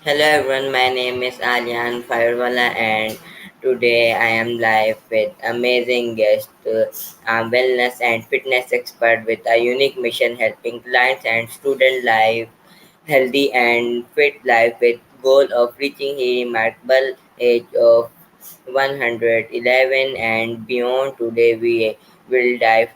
Hello everyone, my name is Alyan Firewala and today I am live with amazing guest, wellness and fitness expert with a unique mission helping clients and student life healthy and fit life with goal of reaching a remarkable age of 111 and beyond. Today we will dive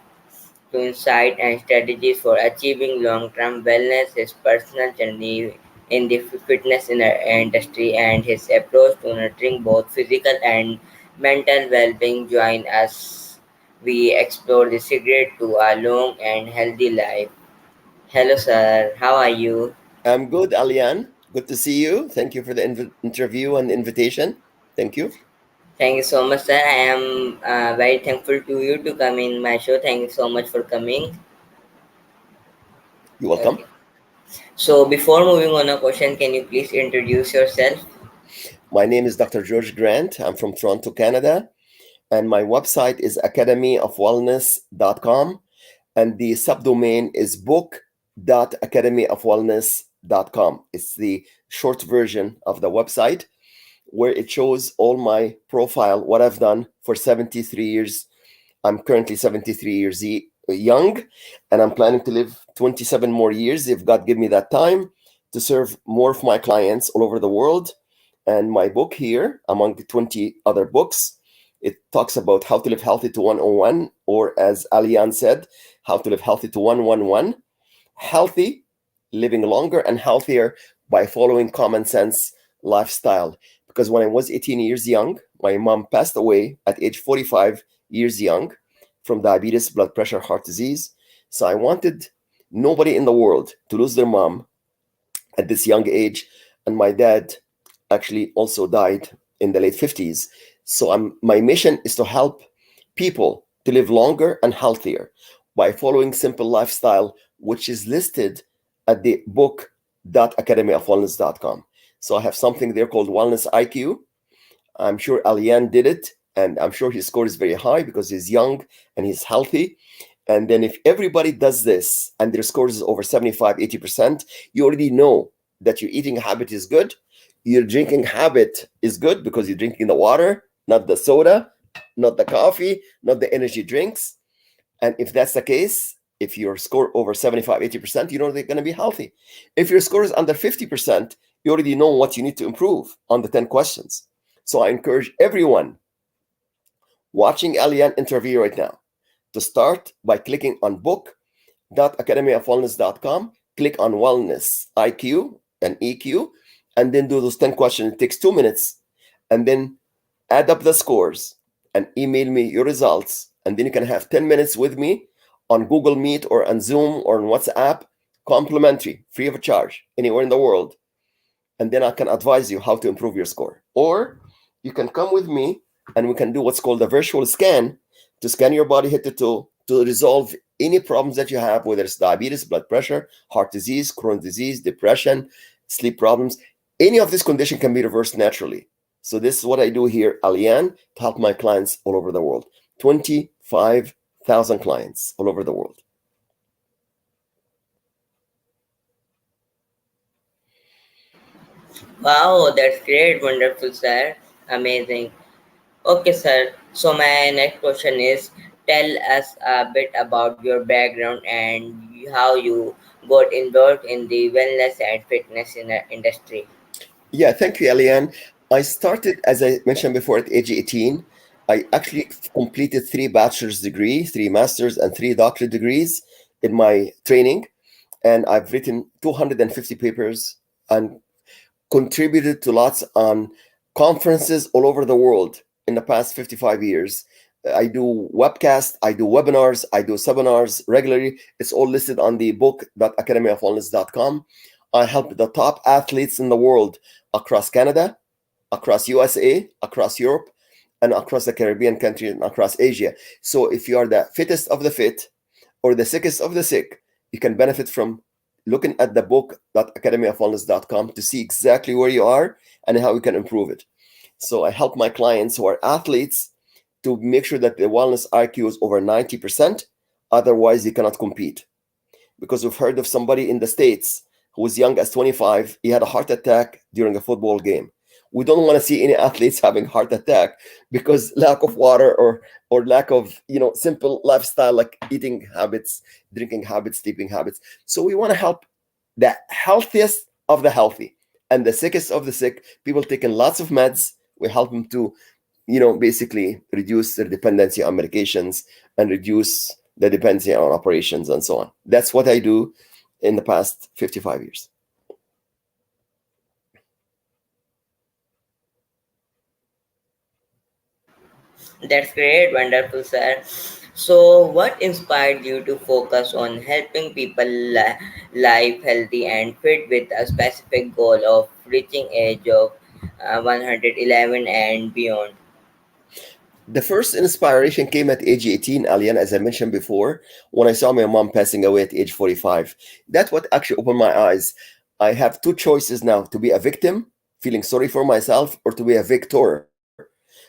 to insight and strategies for achieving long-term wellness, his personal journey in the fitness industry, and his approach to nurturing both physical and mental well-being. Join us. We explore the secret to a long and healthy life. Hello, sir. How are you? I'm good, Alyan. Good to see you. Thank you for the interview and invitation. Thank you. Thank you so much, sir. I am very thankful to you to come in my show. Thank you so much for coming. You're welcome. Okay. So before moving on a question, can you please introduce yourself? My name is Dr. George Grant. I'm from Toronto, Canada, and my website is academyofwellness.com, and the subdomain is book.academyofwellness.com. It's the short version of the website where it shows all my profile, what I've done for 73 years. I'm currently 73 years young, and I'm planning to live 27 more years if God give me that time to serve more of my clients all over the world. And my book here, among 20 other books, it talks about how to live healthy to 101, or as Alyan said, how to live healthy to 111. Healthy, living longer and healthier by following common sense lifestyle. Because when I was 18 years young, my mom passed away at age 45 years young from diabetes, blood pressure, heart disease. So I wanted nobody in the world to lose their mom at this young age. And my dad actually also died in the late 50s. So my mission is to help people to live longer and healthier by following simple lifestyle, which is listed at the book.academyofwellness.com. So I have something there called Wellness IQ. I'm sure Alyan did it, and I'm sure his score is very high because he's young and he's healthy. And then if everybody does this and their scores is over 75, 80%, you already know that your eating habit is good. Your drinking habit is good because you're drinking the water, not the soda, not the coffee, not the energy drinks. And if that's the case, if your score over 75, 80%, you know they're going to be healthy. If your score is under 50%, you already know what you need to improve on the 10 questions. So I encourage everyone watching Alyan interview right now to start by clicking on book.academyofwellness.com, click on Wellness IQ and EQ, and then do those 10 questions. It takes 2 minutes, and then add up the scores and email me your results. And then you can have 10 minutes with me on Google Meet or on Zoom or on WhatsApp, complimentary, free of charge, anywhere in the world. And then I can advise you how to improve your score. Or you can come with me and we can do what's called a virtual scan to scan your body head to toe to resolve any problems that you have, whether it's diabetes, blood pressure, heart disease, Crohn's disease, depression, sleep problems. Any of this condition can be reversed naturally. So this is what I do here, Alyan, to help my clients all over the world. 25,000 clients all over the world. Wow, that's great, wonderful, sir. Amazing. Okay, sir. So my next question is, tell us a bit about your background and how you got involved in the wellness and fitness industry. Yeah, thank you, Eliane. I started, as I mentioned before, at age 18. I actually completed 3 bachelor's degrees, 3 master's, and 3 doctorate degrees in my training. And I've written 250 papers and contributed to lots on conferences all over the world in the past 55 years. I do webcasts, I do webinars, I do seminars regularly. It's all listed on the book.academyofwellness.com. I help the top athletes in the world across Canada, across USA, across Europe, and across the Caribbean countries and across Asia. So if you are the fittest of the fit or the sickest of the sick, you can benefit from looking at the book.academyofwellness.com to see exactly where you are and how you can improve it. So I help my clients who are athletes to make sure that the wellness IQ is over 90%. Otherwise, you cannot compete. Because we've heard of somebody in the States who was young as 25. He had a heart attack during a football game. We don't want to see any athletes having heart attack because lack of water or lack of simple lifestyle like eating habits, drinking habits, sleeping habits. So we want to help the healthiest of the healthy and the sickest of the sick. People taking lots of meds. We help them to basically reduce their dependency on medications and reduce the dependency on operations and so on. That's what I do in the past 55 years. That's great, wonderful, sir. So, what inspired you to focus on helping people live healthy and fit with a specific goal of reaching age of 111 and beyond? The first inspiration came at age 18, Alien, as I mentioned before, when I saw my mom passing away at age 45. That's what actually opened my eyes. I have two choices now: to be a victim, feeling sorry for myself, or to be a victor.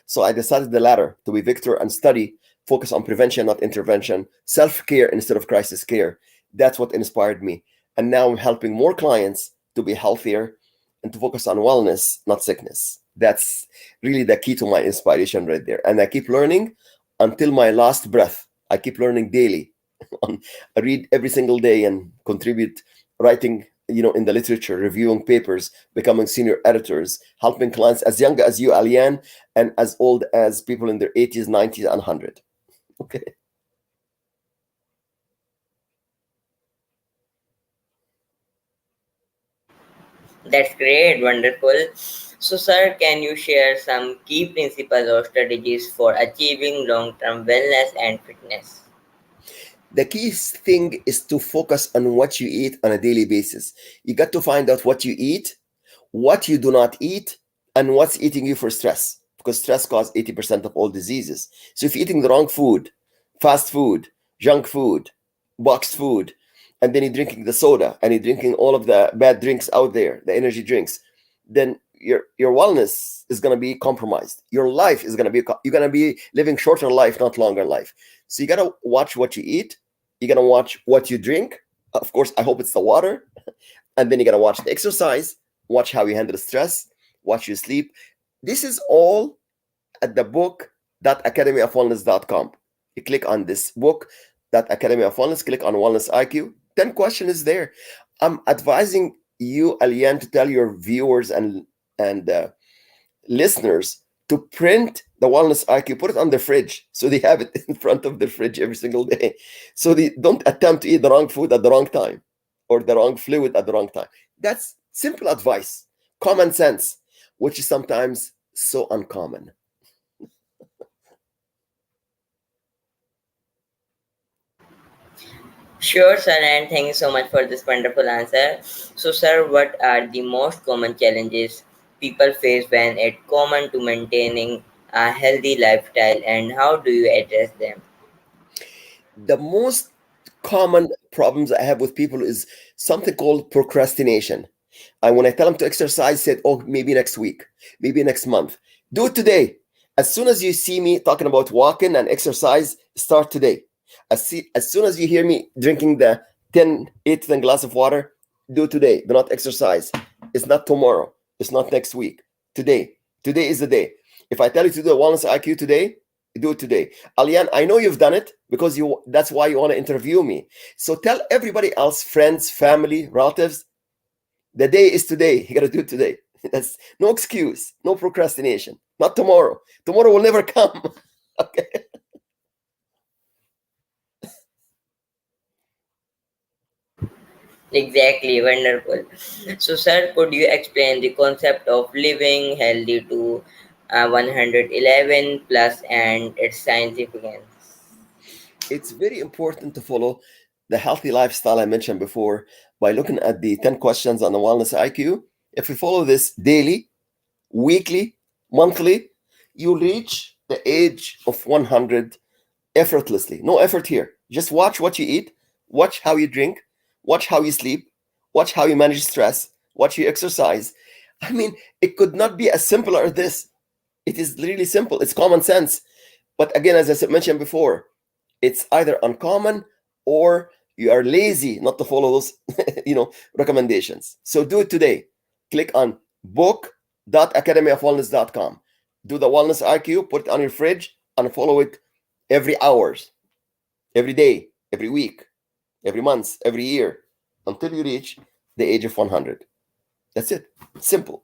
So I decided the latter, to be victor and study, focus on prevention, not intervention, self care instead of crisis care. That's what inspired me. And now I'm helping more clients to be healthier and to focus on wellness, not sickness. That's really the key to my inspiration right there. And I keep learning until my last breath. I keep learning daily. I read every single day and contribute writing, in the literature, reviewing papers, becoming senior editors, helping clients as young as you, Alyan, and as old as people in their 80s, 90s, and 100. Okay. That's great, wonderful. So, sir, can you share some key principles or strategies for achieving long term wellness and fitness? The key thing is to focus on what you eat on a daily basis. You got to find out what you eat, what you do not eat, and what's eating you for stress. Because stress causes 80% of all diseases. So if you're eating the wrong food, fast food, junk food, boxed food, and then you're drinking the soda and you're drinking all of the bad drinks out there, the energy drinks, then your wellness is going to be compromised. Your life is going to be, you're going to be living shorter life, not longer life. So you got to watch what you eat. You got to watch what you drink. Of course, I hope it's the water. And then you got to watch the exercise, watch how you handle stress, watch you sleep. This is all at the book.academyofwellness.com. You click on this book, that Academy of Wellness, click on Wellness IQ. 10 question is there. I'm advising you, Alyan, to tell your viewers and listeners to print the Wellness IQ, put it on the fridge so they have it in front of the fridge every single day. So they don't attempt to eat the wrong food at the wrong time or the wrong fluid at the wrong time. That's simple advice, common sense, which is sometimes so uncommon. Sure, sir, and thank you so much for this wonderful answer. So, sir, what are the most common challenges people face when it common to maintaining a healthy lifestyle, and how do you address them? The most common problems I have with people is something called procrastination. And when I tell them to exercise, said, "Oh, maybe next week, maybe next month." Do it today. As soon as you see me talking about walking and exercise, start today. As soon as you hear me drinking the 10 glass of water, do it today. Do not exercise. It's not tomorrow. It's not next week. Today. Today is the day. If I tell you to do a wellness IQ today, do it today. Alyan, I know you've done it because that's why you want to interview me. So tell everybody else, friends, family, relatives, the day is today. You got to do it today. That's no excuse, no procrastination. Not tomorrow. Tomorrow will never come. Okay. Exactly, wonderful. So, sir, could you explain the concept of living healthy to 111 plus and its significance? It's very important to follow the healthy lifestyle I mentioned before by looking at the 10 questions on the wellness IQ. If we follow this daily, weekly, monthly, you'll reach the age of 100 effortlessly. No effort here. Just watch what you eat, watch how you drink, watch how you sleep, watch how you manage stress, watch you exercise. I mean, it could not be as simple as this. It is really simple. It's common sense. But again, as I mentioned before, it's either uncommon or you are lazy not to follow those recommendations. So do it today. Click on book.academyofwellness.com. Do the wellness IQ, put it on your fridge, and follow it every hours, every day, every week, every month, every year, until you reach the age of 100. That's it. Simple.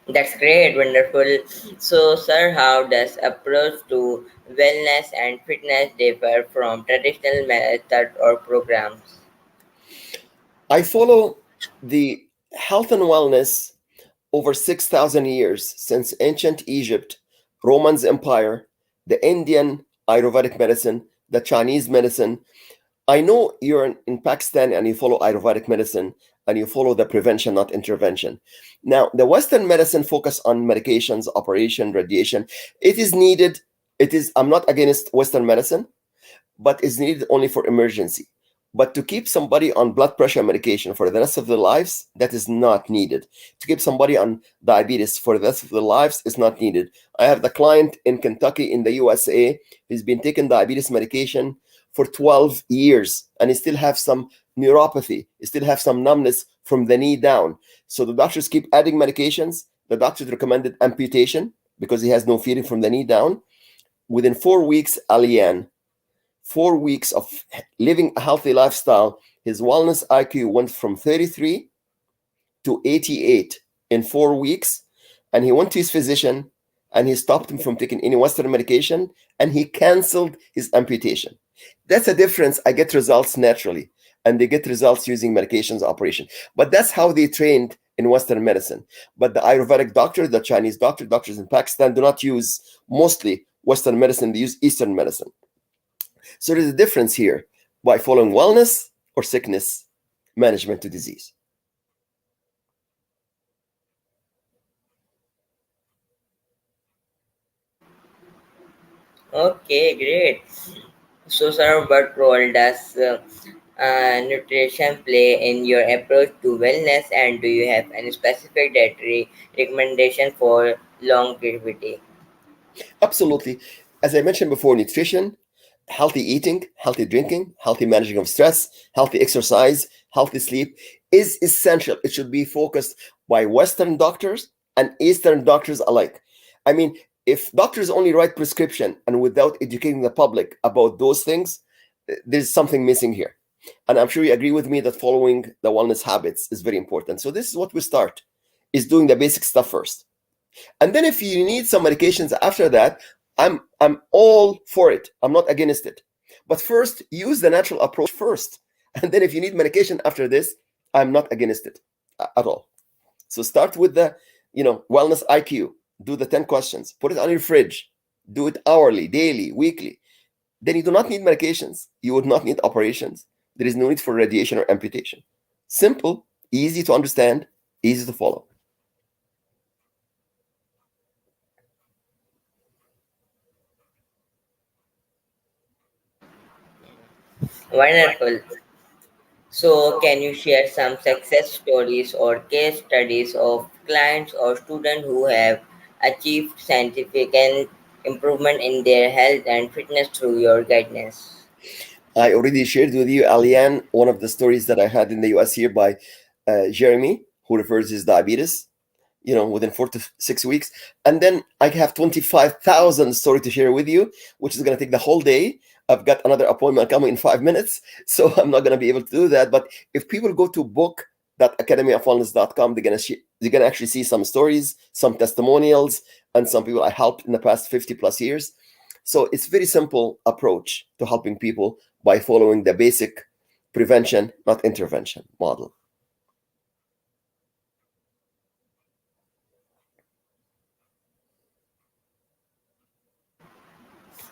That's great, wonderful. So, sir, how does approach to wellness and fitness differ from traditional methods or programs? I follow the health and wellness over 6,000 years since ancient Egypt, Romans Empire, the Indian Ayurvedic medicine, the Chinese medicine. I know you're in Pakistan and you follow Ayurvedic medicine and you follow the prevention, not intervention. Now, the Western medicine focus on medications, operation, radiation. It is needed. I'm not against Western medicine, but is needed only for emergency. But to keep somebody on blood pressure medication for the rest of their lives, that is not needed. To keep somebody on diabetes for the rest of their lives is not needed. I have the client in Kentucky in the USA who's been taking diabetes medication for 12 years and he still have some neuropathy, he still have some numbness from the knee down. So the doctors keep adding medications. The doctors recommended amputation because he has no feeling from the knee down. Within 4 weeks, Alyan, 4 weeks of living a healthy lifestyle, his wellness IQ went from 33 to 88 in 4 weeks. And he went to his physician and he stopped him from taking any Western medication and he canceled his amputation. That's a difference. I get results naturally and they get results using medications operation. But that's how they trained in Western medicine. But the Ayurvedic doctor, the Chinese doctor, doctors in Pakistan do not use mostly Western medicine, they use Eastern medicine. So there's a difference here by following wellness or sickness management to disease. Okay, great. So, sir, what role does nutrition play in your approach to wellness, and do you have any specific dietary recommendation for longevity? Absolutely. As I mentioned before, nutrition, healthy eating, healthy drinking, healthy managing of stress, healthy exercise, healthy sleep is essential. It should be focused by Western doctors and Eastern doctors alike. I mean, if doctors only write prescription and without educating the public about those things, there's something missing here. And I'm sure you agree with me that following the wellness habits is very important. So this is what we start, is doing the basic stuff first. And then if you need some medications after that, I'm all for it. I'm not against it. But first, use the natural approach first. And then if you need medication after this, I'm not against it at all. So start with the, wellness IQ. Do the 10 questions. Put it on your fridge. Do it hourly, daily, weekly. Then you do not need medications. You would not need operations. There is no need for radiation or amputation. Simple, easy to understand, easy to follow. Wonderful. So, can you share some success stories or case studies of clients or students who have achieved significant improvement in their health and fitness through your guidance? I already shared with you, Alyan, one of the stories that I had in the US here by Jeremy, who refers his diabetes, within 4 to 6 weeks. And then I have 25,000 story to share with you, which is going to take the whole day. I've got another appointment coming in 5 minutes, so I'm not going to be able to do that. But if people go to book.academyofwellness.com, they're gonna actually see some stories, some testimonials, and some people I helped in the past 50 plus years. So it's very simple approach to helping people by following the basic prevention, not intervention model.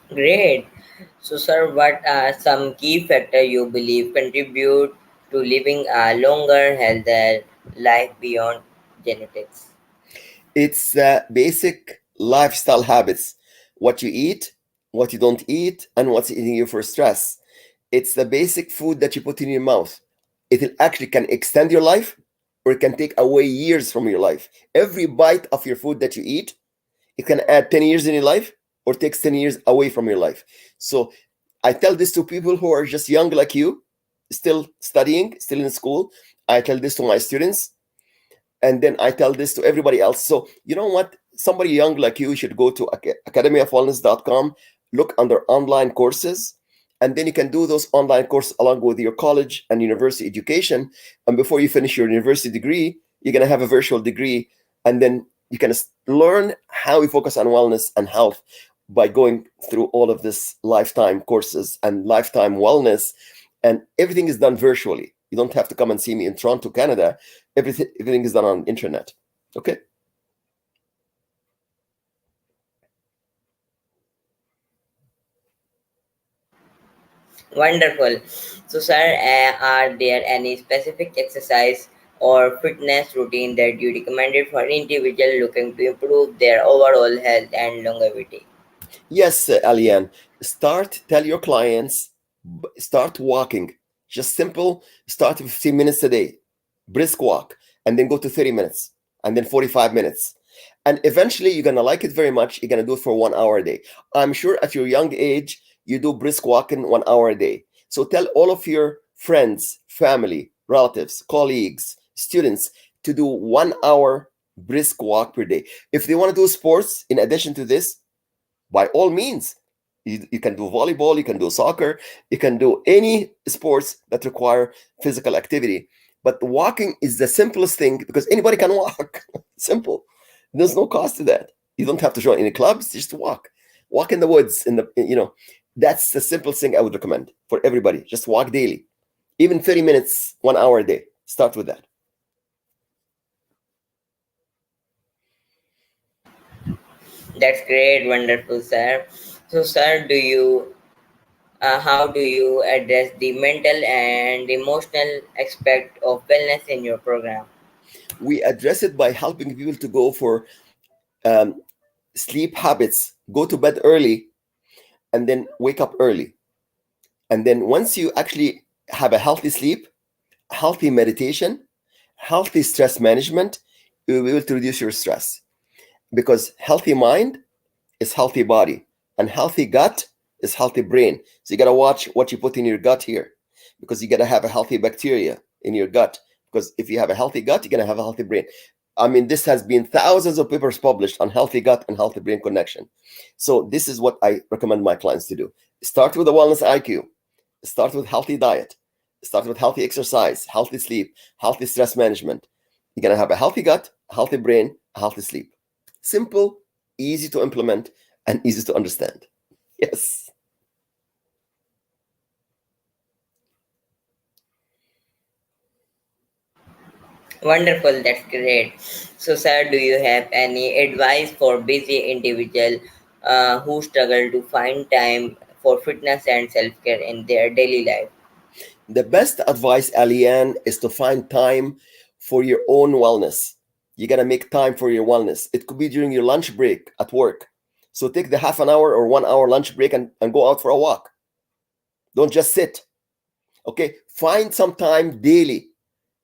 Great. So, sir, what are some key factors you believe contribute to living a longer, healthier life beyond genetics? It's basic lifestyle habits, what you eat, what you don't eat, and what's eating you for stress. It's the basic food that you put in your mouth. It actually can extend your life or it can take away years from your life. Every bite of your food that you eat, it can add 10 years in your life or takes 10 years away from your life. So I tell this to people who are just young like you, still studying, still in school. I tell this to my students, and then I tell this to everybody else. So you know what? Somebody young like you should go to academyofwellness.com, look under online courses, and then you can do those online courses along with your college and university education. And before you finish your university degree, you're gonna have a virtual degree, and then you can learn how we focus on wellness and health by going through all of this lifetime courses and lifetime wellness, and everything is done virtually. You don't have to come and see me in Toronto, Canada. Everything is done on internet. Okay. Wonderful. So, sir, are there any specific exercise or fitness routine that you recommended for individual looking to improve their overall health and longevity? Yes, Alyan. Tell your clients, start walking. Just simple, start with 15 minutes a day, brisk walk, and then go to 30 minutes, and then 45 minutes. And eventually, you're going to like it very much. You're going to do it for 1 hour a day. I'm sure at your young age, you do brisk walking 1 hour a day. So tell all of your friends, family, relatives, colleagues, students to do 1 hour brisk walk per day. If they want to do sports in addition to this, by all means, you can do volleyball, you can do soccer, you can do any sports that require physical activity. But walking is the simplest thing because anybody can walk. Simple. There's no cost to that. You don't have to join any clubs, just walk. Walk in the woods, that's the simplest thing I would recommend for everybody. Just walk daily. Even 30 minutes, 1 hour a day. Start with that. That's great, wonderful, sir. So, sir, how do you address the mental and emotional aspect of wellness in your program? We address it by helping people to go for um, sleep habits, go to bed early, and then wake up early. And then once you actually have a healthy sleep, healthy meditation, healthy stress management, you will be able to reduce your stress. Because healthy mind is healthy body, and healthy gut is healthy brain. So you gotta watch what you put in your gut here, because you gotta have a healthy bacteria in your gut. Because if you have a healthy gut, you're gonna have a healthy brain. I mean, this has been thousands of papers published on healthy gut and healthy brain connection. So this is what I recommend my clients to do. Start with a wellness IQ. Start with healthy diet. Start with healthy exercise, healthy sleep, healthy stress management. You're gonna have a healthy gut, a healthy brain, a healthy sleep. Simple, easy to implement, and easy to understand. Yes. Wonderful, that's great. So, sir, do you have any advice for busy individual who struggle to find time for fitness and self care in their daily life? The best advice, Alyan, is to find time for your own wellness. You gotta make time for your wellness. It could be during your lunch break at work. So take the half an hour or 1 hour lunch break and go out for a walk. Don't just sit. Okay? Find some time daily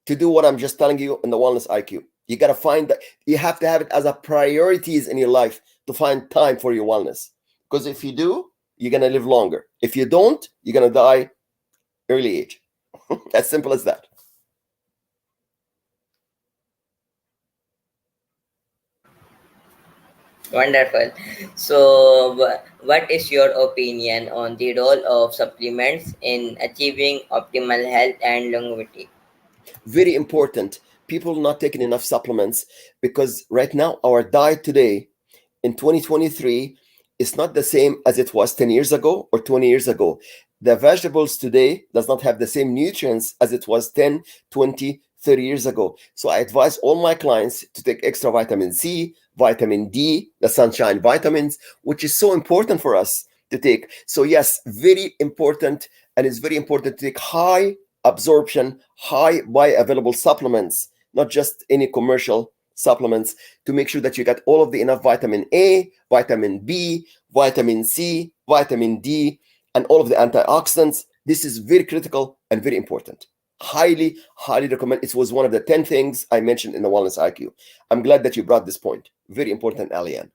to do what I'm just telling you in the wellness IQ. You gotta find that you have to have it as a priorities in your life to find time for your wellness. Because if you do, you're gonna live longer. If you don't, you're gonna die early age. As simple as that. Wonderful. So, what is your opinion on the role of supplements in achieving optimal health and longevity? Very important. People not taking enough supplements because right now our diet today in 2023 is not the same as it was 10 years ago or 20 years ago. The vegetables today does not have the same nutrients as it was 10, 20, 30 years ago. So I advise all my clients to take extra vitamin C, vitamin D, the sunshine vitamins, which is so important for us to take. So yes, very important, and it's very important to take high absorption, high bioavailable supplements, not just any commercial supplements, to make sure that you get all of the enough vitamin A, vitamin B, vitamin C, vitamin D, and all of the antioxidants. This is very critical and very important. Highly, highly recommend. It was one of the 10 things I mentioned in the Wellness IQ. I'm glad that you brought this point. Very important, Alian.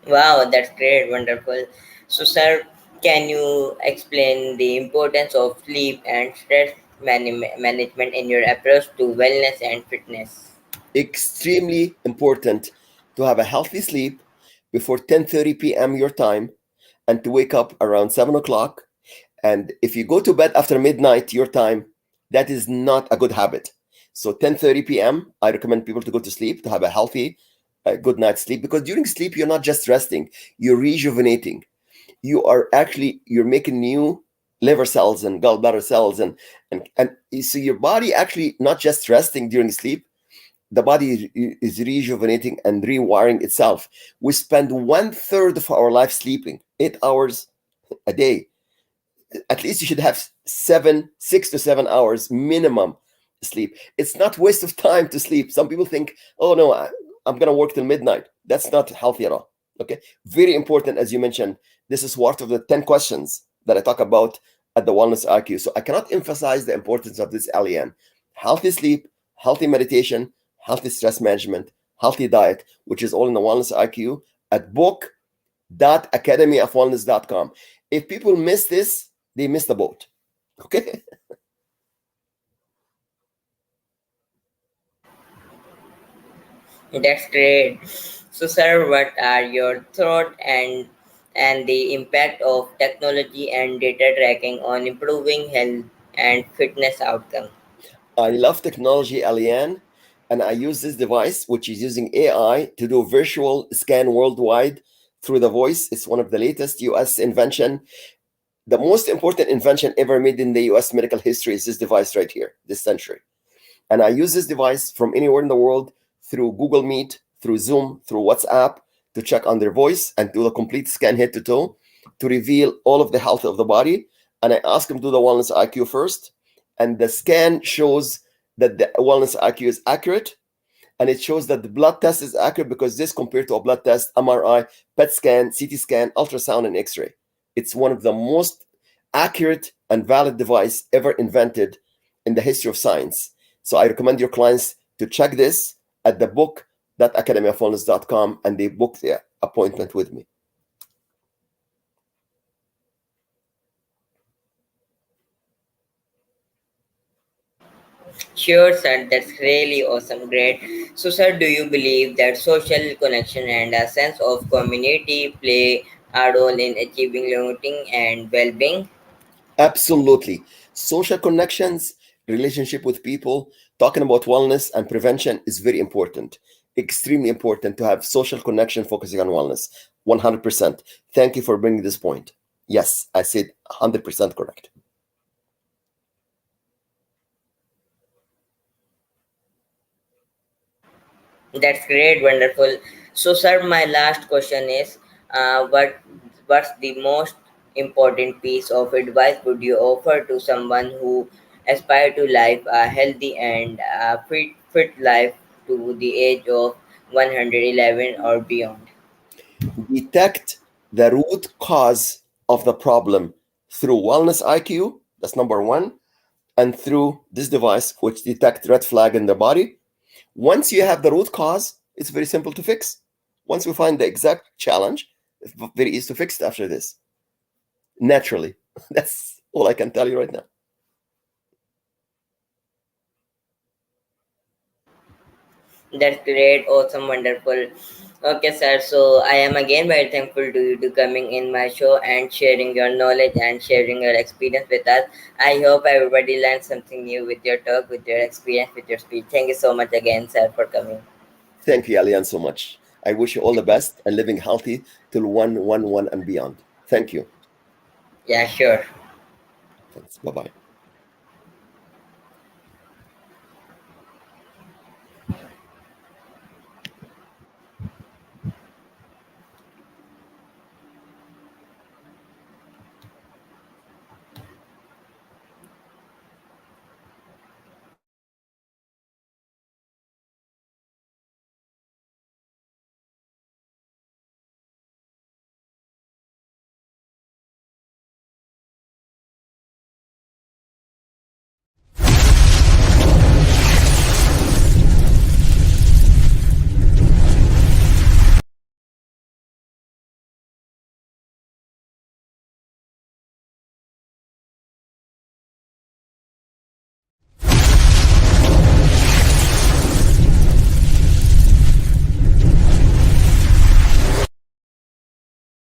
Wow, that's great, wonderful. So, sir, can you explain the importance of sleep and stress management in your approach to wellness and fitness? Extremely important to have a healthy sleep before 10:30 p.m. your time and to wake up around 7 o'clock. And if you go to bed after midnight your time, that is not a good habit. So 10:30 p.m., I recommend people to go to sleep to have a healthy, good night's sleep, because during sleep you're not just resting, you're rejuvenating. You are actually you're making new liver cells and gallbladder cells, and so your body actually not just resting during sleep, the body is rejuvenating and rewiring itself. We spend one third of our life sleeping, 8 hours a day. At least you should have 6 to 7 hours minimum sleep. It's not waste of time to sleep. Some people think, oh no, I'm gonna work till midnight. That's not healthy at all. Okay, very important, as you mentioned. This is part of the 10 questions that I talk about at the Wellness IQ. So I cannot emphasize the importance of this, Alyan. Healthy sleep, healthy meditation, healthy stress management, healthy diet, which is all in the Wellness IQ at book.academyofwellness.com. If people miss this, they miss the boat. Okay. That's great. So, sir, what are your thoughts and the impact of technology and data tracking on improving health and fitness outcome? I love technology, Alyan, and I use this device, which is using AI to do virtual scan worldwide through the voice. It's one of the latest US invention. The most important invention ever made in the US medical history is this device right here, this century. And I use this device from anywhere in the world through Google Meet, through Zoom, through WhatsApp to check on their voice and do a complete scan head to toe to reveal all of the health of the body. And I ask them to do the wellness IQ first. And the scan shows that the wellness IQ is accurate, and it shows that the blood test is accurate because this compared to a blood test, MRI, PET scan, CT scan, ultrasound, and X-ray. It's one of the most accurate and valid device ever invented in the history of science. So I recommend your clients to check this at the book.academyofwellness.com and they book their appointment with me. Sure, sir, that's really awesome, great. So, sir, do you believe that social connection and a sense of community play a role in achieving longevity and well-being? Absolutely. Social connections, relationship with people, talking about wellness and prevention is very important. Extremely important to have social connection focusing on wellness. 100%. Thank you for bringing this point. Yes, I said 100% correct. That's great, wonderful. So, sir, my last question is, what's the most important piece of advice would you offer to someone who aspire to live a healthy and fit life to the age of 111 or beyond? Detect the root cause of the problem through wellness IQ. That's number one. And through this device, which detect red flag in the body. Once you have the root cause, it's very simple to fix. Once we find the exact challenge, it's very easy to fix it after this. Naturally. That's all I can tell you right now. That's great, awesome, wonderful. Okay, sir. So I am again very thankful to you to coming in my show and sharing your knowledge and sharing your experience with us. I hope everybody learned something new with your talk, with your experience, with your speech. Thank you so much again, sir, for coming. Thank you, Alyan, so much. I wish you all the best and living healthy till 111 and beyond. Thank you. Yeah, sure. Thanks. Bye bye.